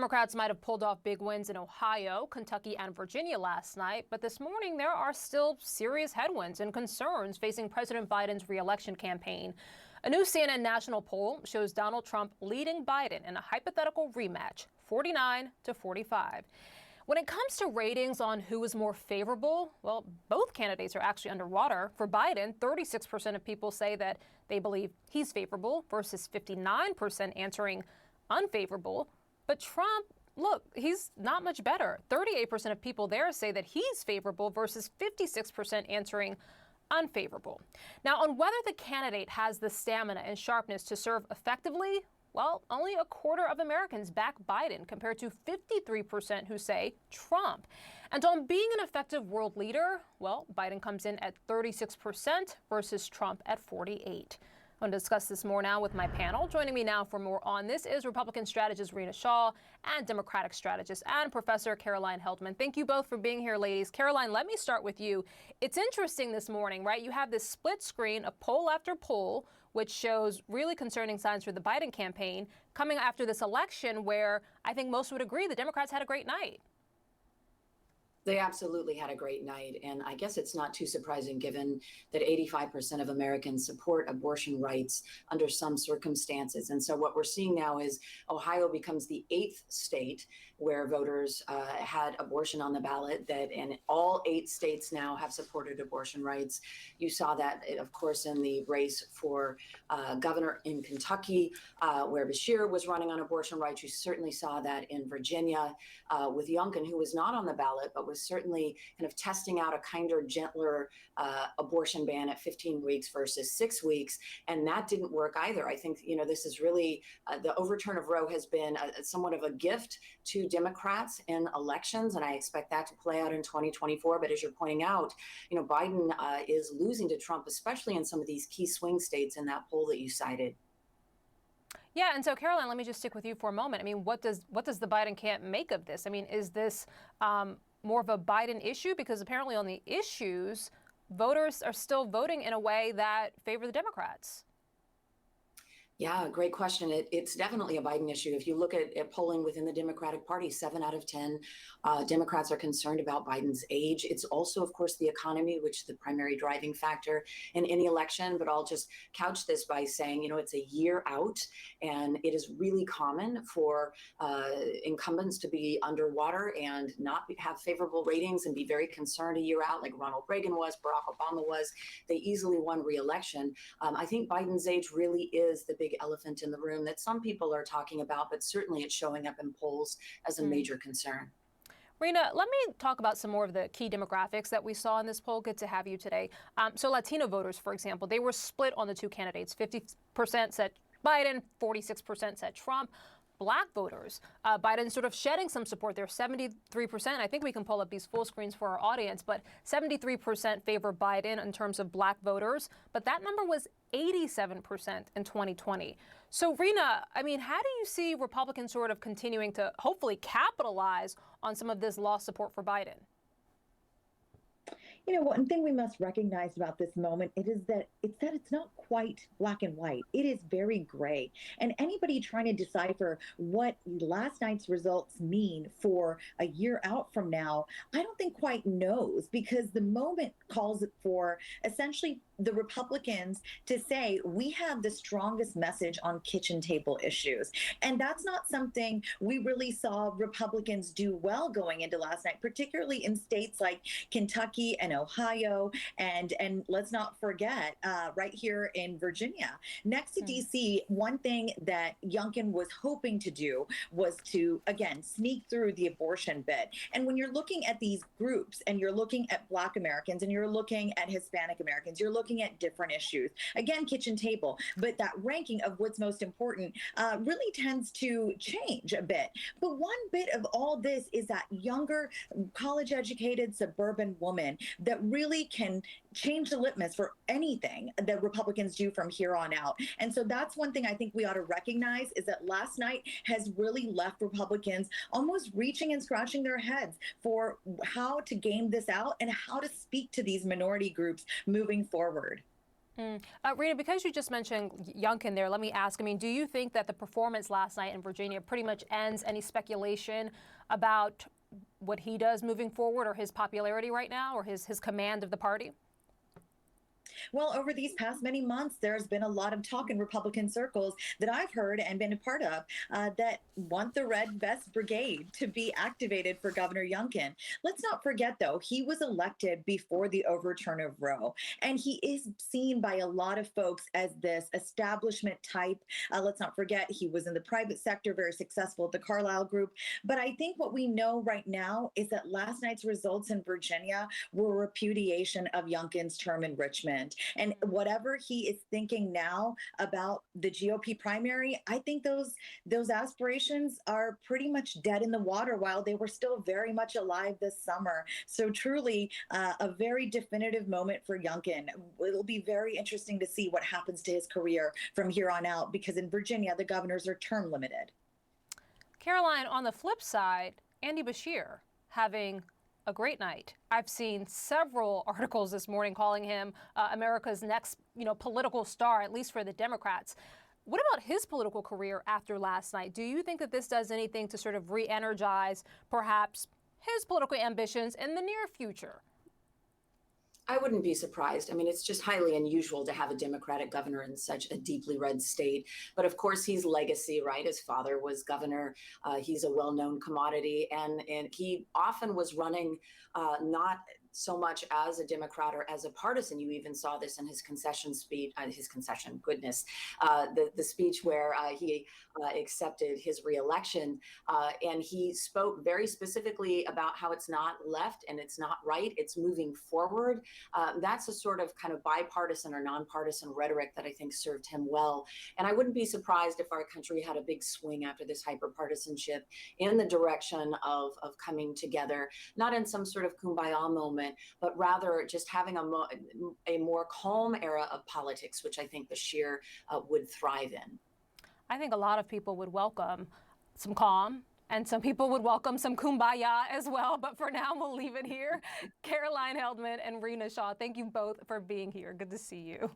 Democrats might have pulled off big wins in Ohio, Kentucky, and Virginia last night, but this morning there are still serious headwinds and concerns facing President Biden's re-election campaign. A new CNN national poll shows Donald Trump leading Biden in a hypothetical rematch, 49-45. When it comes to ratings on who is more favorable, well, both candidates are actually underwater. For Biden, 36% of people say that they believe he's favorable versus 59% answering unfavorable. But Trump, look, he's not much better. 38% of people there say that he's favorable versus 56% answering unfavorable. Now, on whether the candidate has the stamina and sharpness to serve effectively, well, only a quarter of Americans back Biden compared to 53% who say Trump. And on being an effective world leader, well, Biden comes in at 36% versus Trump at 48%. I'm going to discuss this more now with my panel. Joining me now for more on this is Republican strategist Rena Shaw and Democratic strategist and Professor Caroline Heldman. Thank you both for being here, ladies. Caroline, let me start with you. It's interesting this morning, right? You have this split screen of poll after poll, which shows really concerning signs for the Biden campaign coming after this election where I think most would agree the Democrats had a great night. They absolutely had a great night. And I guess it's not too surprising given that 85% of Americans support abortion rights under some circumstances. And so what we're seeing now is Ohio becomes the 8th state where voters had abortion on the ballot, and all 8 states now have supported abortion rights. You saw that, of course, in the race for governor in Kentucky, where Bashir was running on abortion rights. You certainly saw that in Virginia with Youngkin, who was not on the ballot, but was certainly kind of testing out a kinder, gentler abortion ban at 15 weeks versus 6 weeks. And that didn't work either. I think, this is really the overturn of Roe has been somewhat of a gift to Democrats in elections. And I expect that to play out in 2024. But as you're pointing out, Biden is losing to Trump, especially in some of these key swing states in that poll that you cited. Yeah, and so Caroline, let me just stick with you for a moment. I mean, what does the Biden camp make of this? I mean, is this more of a Biden issue? Because apparently on the issues, voters are still voting in a way that favor the Democrats. Yeah, great question. It's definitely a Biden issue. If you look at polling within the Democratic Party, 7 out of 10 Democrats are concerned about Biden's age. It's also, of course, the economy, which is the primary driving factor in any election. But I'll just couch this by saying, it's a year out, and it is really common for incumbents to be underwater and not have favorable ratings and be very concerned a year out, like Ronald Reagan was, Barack Obama was. They easily won re-election. I think Biden's age really is the big elephant in the room that some people are talking about, but certainly it's showing up in polls as a major concern. Rena, let me talk about some more of the key demographics that we saw in this poll. Good to have you today. So Latino voters, for example, they were split on the two candidates. 50% said Biden, 46% said Trump. Black voters, Biden sort of shedding some support there, 73%. I think we can pull up these full screens for our audience, but 73% favor Biden in terms of black voters. But that number was 87% in 2020. So, Rena, I mean, how do you see Republicans sort of continuing to hopefully capitalize on some of this lost support for Biden? One thing we must recognize about this moment is that it's not quite black and white. It is very gray. And anybody trying to decipher what last night's results mean for a year out from now, I don't think quite knows, because the moment calls for essentially the Republicans to say, we have the strongest message on kitchen table issues. And that's not something we really saw Republicans do well going into last night, particularly in states like Kentucky and Ohio. And let's not forget right here in Virginia. Next to DC, one thing that Youngkin was hoping to do was to, again, sneak through the abortion bit. And when you're looking at these groups and you're looking at Black Americans and you're looking at Hispanic Americans, you're looking at different issues. Again, kitchen table, but that ranking of what's most important really tends to change a bit. But one bit of all this is that younger, college-educated suburban woman that really can change the litmus for anything that Republicans do from here on out. And so that's one thing I think we ought to recognize, is that last night has really left Republicans almost reaching and scratching their heads for how to game this out and how to speak to these minority groups moving forward. Rena, because you just mentioned Youngkin there, let me ask, I mean, do you think that the performance last night in Virginia pretty much ends any speculation about what he does moving forward, or his popularity right now, or his command of the party? Well, over these past many months, there's been a lot of talk in Republican circles that I've heard and been a part of that want the Red Vest Brigade to be activated for Governor Youngkin. Let's not forget, though, he was elected before the overturn of Roe, and he is seen by a lot of folks as this establishment type. Let's not forget, he was in the private sector, very successful at the Carlyle Group. But I think what we know right now is that last night's results in Virginia were a repudiation of Youngkin's term in Richmond. And whatever he is thinking now about the GOP primary, I think those aspirations are pretty much dead in the water while they were still very much alive this summer. So truly a very definitive moment for Youngkin. It'll be very interesting to see what happens to his career from here on out, because in Virginia, the governors are term limited. Caroline, on the flip side, Andy Beshear having a great night. I've seen several articles this morning calling him America's next, political star, at least for the Democrats. What about his political career after last night? Do you think that this does anything to sort of re-energize perhaps his political ambitions in the near future? I wouldn't be surprised. I mean, it's just highly unusual to have a Democratic governor in such a deeply red state. But of course, he's legacy, right? His father was governor. He's a well-known commodity. And he often was running not so much as a Democrat or as a partisan. You even saw this in his concession speech, the speech where he accepted his reelection. And he spoke very specifically about how it's not left and it's not right, it's moving forward. That's a sort of kind of bipartisan or nonpartisan rhetoric that I think served him well. And I wouldn't be surprised if our country had a big swing after this hyperpartisanship in the direction of coming together, not in some sort of kumbaya moment, but rather just having a more calm era of politics, which I think Beshear would thrive in. I think a lot of people would welcome some calm, and some people would welcome some kumbaya as well. But for now, we'll leave it here. Caroline Heldman and Rena Shaw, thank you both for being here. Good to see you.